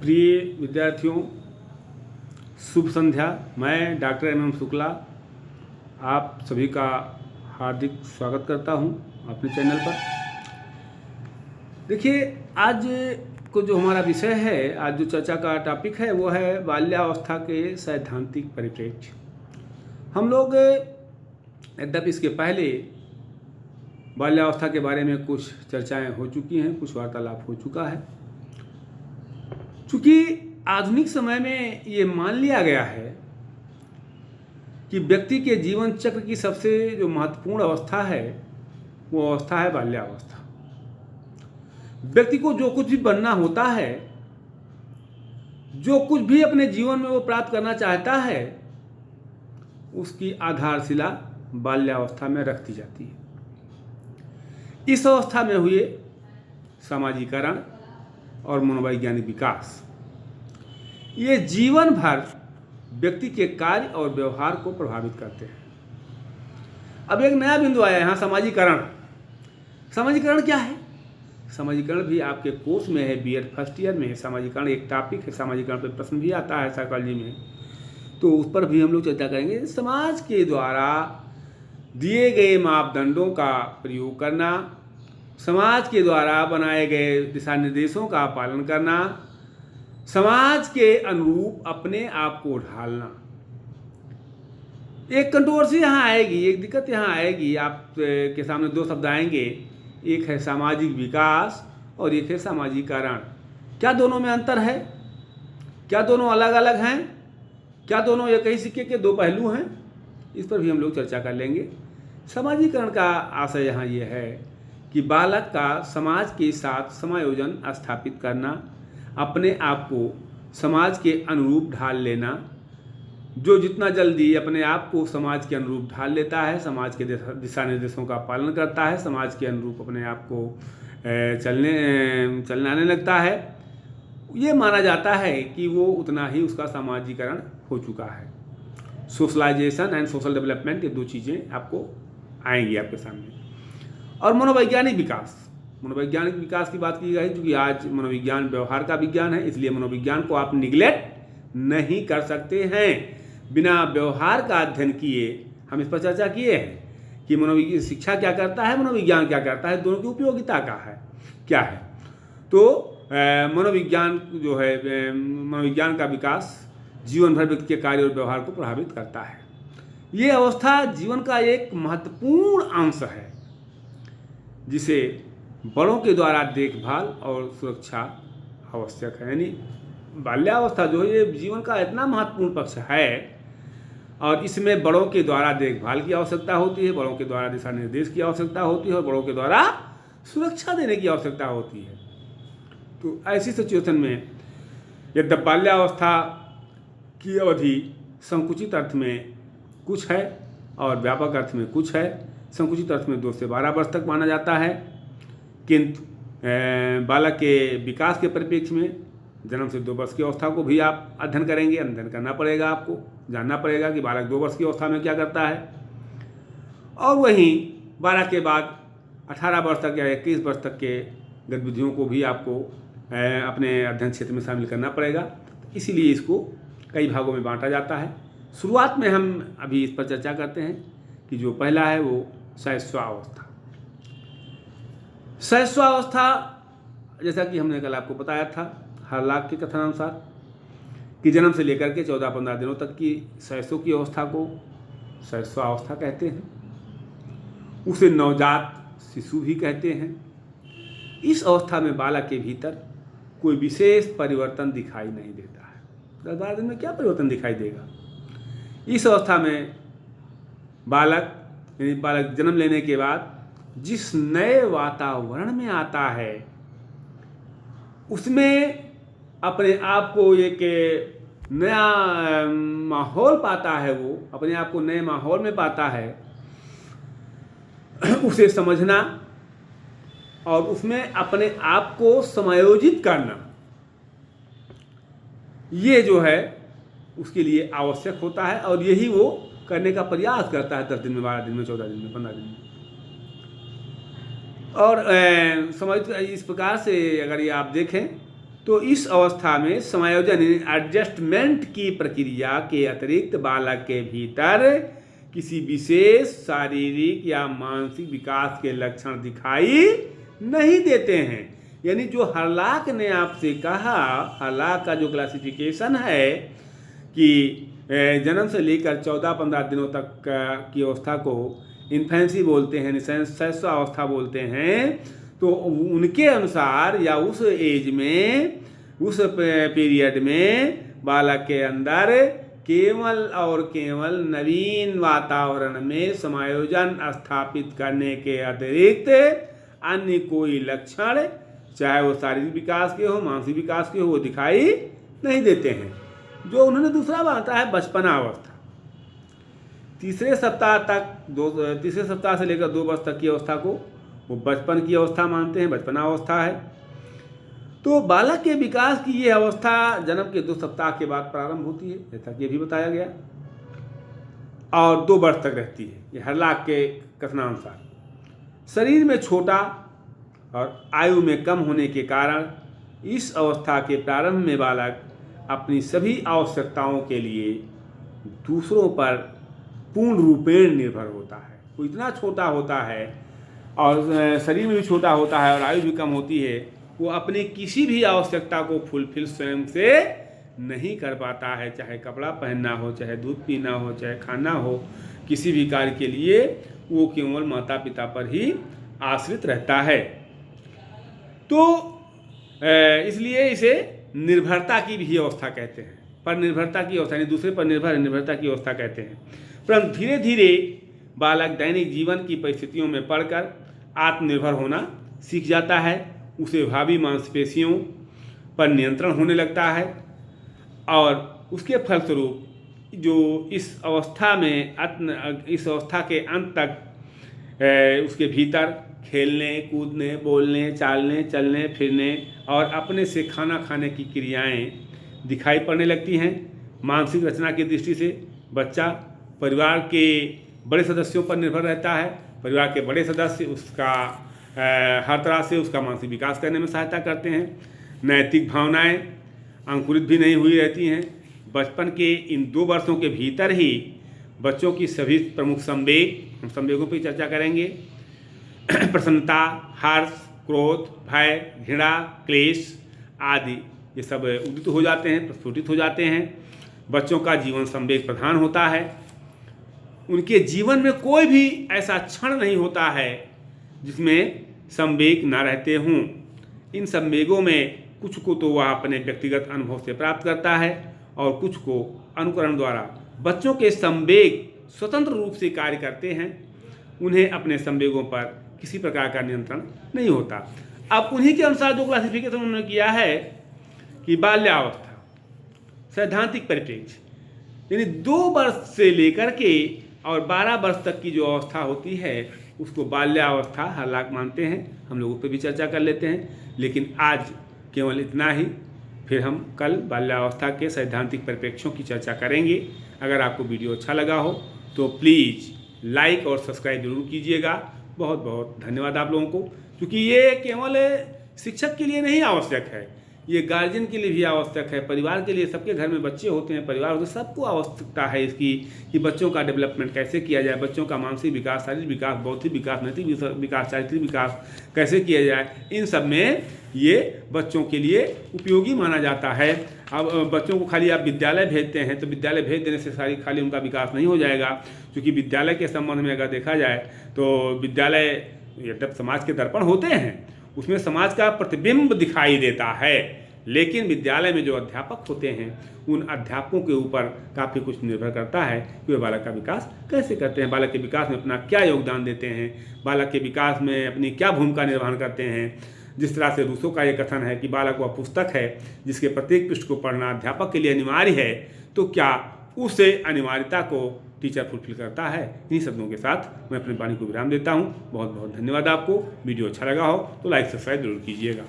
प्रिय विद्यार्थियों, शुभ संध्या। मैं डॉक्टर एम शुक्ला आप सभी का हार्दिक स्वागत करता हूं अपने चैनल पर। देखिए, आज को जो हमारा विषय है, आज जो चर्चा का टॉपिक है वो है बाल्यावस्था के सैद्धांतिक परिप्रेक्ष्य। हम लोग यद्यपि इसके पहले बाल्यावस्था के बारे में कुछ चर्चाएं हो चुकी हैं, कुछ वार्तालाप हो चुका है। चूँकि आधुनिक समय में ये मान लिया गया है कि व्यक्ति के जीवन चक्र की सबसे जो महत्वपूर्ण अवस्था है वो अवस्था है बाल्यावस्था। व्यक्ति को जो कुछ भी बनना होता है, जो कुछ भी अपने जीवन में वो प्राप्त करना चाहता है, उसकी आधारशिला बाल्यावस्था में रख दी जाती है। इस अवस्था में हुए सामाजिकरण और मनोवैज्ञानिक विकास ये जीवन भर व्यक्ति के कार्य और व्यवहार को प्रभावित करते हैं। अब एक नया बिंदु आया यहाँ, सामाजिकरण। सामाजिकरण क्या है? सामाजिकरण भी आपके कोर्स में है, बीएड फर्स्ट ईयर में है। सामाजिकरण एक टॉपिक है, सामाजिकरण पे प्रश्न भी आता है साइकोलॉजी में, तो उस पर भी हम लोग चर्चा करेंगे। समाज के द्वारा दिए गए मापदंडों का प्रयोग करना, समाज के द्वारा बनाए गए दिशा निर्देशों का पालन करना, समाज के अनुरूप अपने आप को ढालना। एक कंट्रोवर्सी यहाँ आएगी, एक दिक्कत यहाँ आएगी, आप के सामने दो शब्द आएंगे, एक है सामाजिक विकास और एक है सामाजिकरण। क्या दोनों में अंतर है? क्या दोनों अलग अलग हैं? क्या दोनों एक ही सिक्के के दो पहलू हैं? इस पर भी हम लोग चर्चा कर लेंगे। सामाजिकरण का आशय यहाँ ये है कि बालक का समाज के साथ समायोजन स्थापित करना, अपने आप को समाज के अनुरूप ढाल लेना। जो जितना जल्दी अपने आप को समाज के अनुरूप ढाल लेता है, समाज के दिशा निर्देशों का पालन करता है, समाज के अनुरूप अपने आप को चलने लगता है, ये माना जाता है कि वो उतना ही उसका सामाजिकरण हो चुका है। सोशलाइजेशन एंड सोशल डेवलपमेंट, ये दो चीज़ें आपको आएंगी आपके सामने। और मनोवैज्ञानिक विकास, मनोवैज्ञानिक विकास की बात की गई, क्योंकि आज मनोविज्ञान व्यवहार का विज्ञान है, इसलिए मनोविज्ञान को आप निगलेक्ट नहीं कर सकते हैं। बिना व्यवहार का अध्ययन किए हम इस पर चर्चा किए हैं कि मनोविज्ञान शिक्षा क्या करता है, मनोविज्ञान क्या करता है, दोनों की उपयोगिता क्या है। तो मनोविज्ञान जो है, मनोविज्ञान का विकास जीवन भर व्यक्ति के कार्य और व्यवहार को प्रभावित करता है। ये अवस्था जीवन का एक महत्वपूर्ण अंश है जिसे बड़ों के द्वारा देखभाल और सुरक्षा आवश्यक है। यानी बाल्यावस्था जो है ये जीवन का इतना महत्वपूर्ण पक्ष है और इसमें बड़ों के द्वारा देखभाल की आवश्यकता होती है, बड़ों के द्वारा दिशा निर्देश की आवश्यकता होती है और बड़ों के द्वारा सुरक्षा देने की आवश्यकता होती है। तो ऐसी सिचुएशन में यद्यपि बाल्यावस्था की अवधि संकुचित अर्थ में कुछ है और व्यापक अर्थ में कुछ है। संकुचित अर्थ में 2 से 12 वर्ष तक माना जाता है, किंतु बालक के विकास के परिप्रेक्ष्य में जन्म से 2 वर्ष की अवस्था को भी आप अध्ययन करेंगे, अध्ययन करना पड़ेगा, आपको जानना पड़ेगा कि बालक 2 वर्ष की अवस्था में क्या करता है। और वहीं 12 के बाद 18 वर्ष तक या 21 वर्ष तक के गतिविधियों को भी आपको अपने अध्ययन क्षेत्र में शामिल करना पड़ेगा। इसीलिए इसको कई भागों में बांटा जाता है। शुरुआत में हम अभी इस पर चर्चा करते हैं कि जो पहला है वो शैशवावस्था। शैशवावस्था, जैसा कि हमने कल आपको बताया था हरलाक के कथनानुसार, कि जन्म से लेकर के 14-15 दिनों तक की शैशव की अवस्था को शैशवावस्था कहते हैं। उसे नवजात शिशु भी कहते हैं। इस अवस्था में बालक के भीतर कोई विशेष परिवर्तन दिखाई नहीं देता है। 10-12 दिन में क्या परिवर्तन दिखाई देगा? इस अवस्था में बालक जन्म लेने के बाद जिस नए वातावरण में आता है उसमें अपने आप को एक नया माहौल पाता है, वो अपने आप को नए माहौल में पाता है। उसे समझना और उसमें अपने आप को समायोजित करना, ये जो है उसके लिए आवश्यक होता है और यही वो करने का प्रयास करता है 10 दिन में, 12 दिन में, 14 दिन में, 15 दिन में। और समझ इस प्रकार से अगर ये आप देखें तो इस अवस्था में समायोजन एडजस्टमेंट की प्रक्रिया के अतिरिक्त बालक के भीतर किसी विशेष शारीरिक या मानसिक विकास के लक्षण दिखाई नहीं देते हैं। यानी जो हर्लॉक ने आपसे कहा, हर्लॉक का जो क्लासिफिकेशन है कि जन्म से लेकर 14-15 दिनों तक की अवस्था को इन्फेंसी बोलते हैं, शैशवावस्था बोलते हैं, तो उनके अनुसार या उस एज में, उस पीरियड में बालक के अंदर केवल और केवल नवीन वातावरण में समायोजन स्थापित करने के अतिरिक्त अन्य कोई लक्षण, चाहे वो शारीरिक विकास के हो, मानसिक विकास के हो, वो दिखाई नहीं देते हैं। जो उन्होंने दूसरा बांटा है बचपना अवस्था, तीसरे सप्ताह से लेकर 2 वर्ष तक की अवस्था को वो बचपन की अवस्था मानते हैं, बचपना अवस्था है। तो बालक के विकास की ये अवस्था जन्म के 2 सप्ताह के बाद प्रारंभ होती है, जैसा कि अभी बताया गया, और 2 वर्ष तक रहती है। ये हर्लॉक के कथनानुसार शरीर में छोटा और आयु में कम होने के कारण इस अवस्था के प्रारंभ में बालक अपनी सभी आवश्यकताओं के लिए दूसरों पर पूर्ण रूपेण निर्भर होता है। वो इतना छोटा होता है और शरीर में भी छोटा होता है और आयु भी कम होती है, वो अपनी किसी भी आवश्यकता को फुलफिल स्वयं से नहीं कर पाता है। चाहे कपड़ा पहनना हो, चाहे दूध पीना हो, चाहे खाना हो, किसी भी कार्य के लिए वो केवल माता पिता पर ही आश्रित रहता है। तो इसलिए इसे निर्भरता की भी अवस्था कहते हैं, पर निर्भरता की अवस्था, यानी दूसरे पर निर्भरता की अवस्था कहते हैं। परंतु धीरे धीरे बालक दैनिक जीवन की परिस्थितियों में पड़कर आत्मनिर्भर होना सीख जाता है। उसे भावी मांसपेशियों पर नियंत्रण होने लगता है और उसके फलस्वरूप जो इस अवस्था के अंत तक उसके भीतर खेलने, कूदने, बोलने, चालने, चलने, फिरने और अपने से खाना खाने की क्रियाएं दिखाई पड़ने लगती हैं। मानसिक रचना की दृष्टि से बच्चा परिवार के बड़े सदस्यों पर निर्भर रहता है। परिवार के बड़े सदस्य उसका हर तरह से उसका मानसिक विकास करने में सहायता करते हैं। नैतिक भावनाएं अंकुरित भी नहीं हुई रहती हैं। बचपन के इन 2 वर्षों के भीतर ही बच्चों की सभी प्रमुख संवेग, हम संवेगों पर चर्चा करेंगे, प्रसन्नता, हर्ष, क्रोध, भय, घृणा, क्लेश आदि, ये सब उदित हो जाते हैं, प्रस्फुटित हो जाते हैं। बच्चों का जीवन संवेग प्रधान होता है। उनके जीवन में कोई भी ऐसा क्षण नहीं होता है जिसमें संवेग ना रहते हों। इन संवेगों में कुछ को तो वह अपने व्यक्तिगत अनुभव से प्राप्त करता है और कुछ को अनुकरण द्वारा। बच्चों के संवेग स्वतंत्र रूप से कार्य करते हैं, उन्हें अपने संवेगों पर किसी प्रकार का नियंत्रण नहीं होता। अब उन्हीं के अनुसार जो क्लासिफिकेशन उन्होंने किया है कि बाल्यावस्था, सैद्धांतिक परिप्रेक्ष्य, यानी 2 वर्ष से लेकर के और 12 वर्ष तक की जो अवस्था होती है उसको बाल्यावस्था हर्लॉक मानते हैं। हम लोग उस पर भी चर्चा कर लेते हैं, लेकिन आज केवल इतना ही। फिर हम कल बाल्यावस्था के सैद्धांतिक परिप्रेक्ष्यों की चर्चा करेंगे। अगर आपको वीडियो अच्छा लगा हो तो प्लीज़ लाइक और सब्सक्राइब जरूर कीजिएगा। बहुत बहुत धन्यवाद आप लोगों को, क्योंकि ये केवल शिक्षक के लिए नहीं आवश्यक है, ये गार्जियन के लिए भी आवश्यक है, परिवार के लिए। सबके घर में बच्चे होते हैं, परिवार होते हैं, सबको आवश्यकता है इसकी कि बच्चों का डेवलपमेंट कैसे किया जाए, बच्चों का मानसिक विकास, शारीरिक विकास, बौद्धिक विकास, नैतिक विकास, चारित्रिक विकास कैसे किया जाए। इन सब में ये बच्चों के लिए उपयोगी माना जाता है। अब बच्चों को खाली आप विद्यालय भेजते हैं तो विद्यालय भेज देने से खाली उनका विकास नहीं हो जाएगा, क्योंकि विद्यालय के संबंध में अगर देखा जाए तो विद्यालय जब समाज के दर्पण होते हैं उसमें समाज का प्रतिबिंब दिखाई देता है, लेकिन विद्यालय में जो अध्यापक होते हैं उन अध्यापकों के ऊपर काफ़ी कुछ निर्भर करता है कि वे बालक का विकास कैसे करते हैं, बालक के विकास में अपना क्या योगदान देते हैं, बालक के विकास में अपनी क्या भूमिका निर्वहन करते हैं। जिस तरह से रूसो का ये कथन है कि बालक वह पुस्तक है जिसके प्रत्येक पृष्ठ को पढ़ना अध्यापक के लिए अनिवार्य है, तो क्या उस अनिवार्यता को टीचर फुलफिल करता है। इन्हीं शब्दों के साथ मैं अपनी वाणी को विराम देता हूँ। बहुत बहुत धन्यवाद आपको। वीडियो अच्छा लगा हो तो लाइक सब्सक्राइब जरूर कीजिएगा।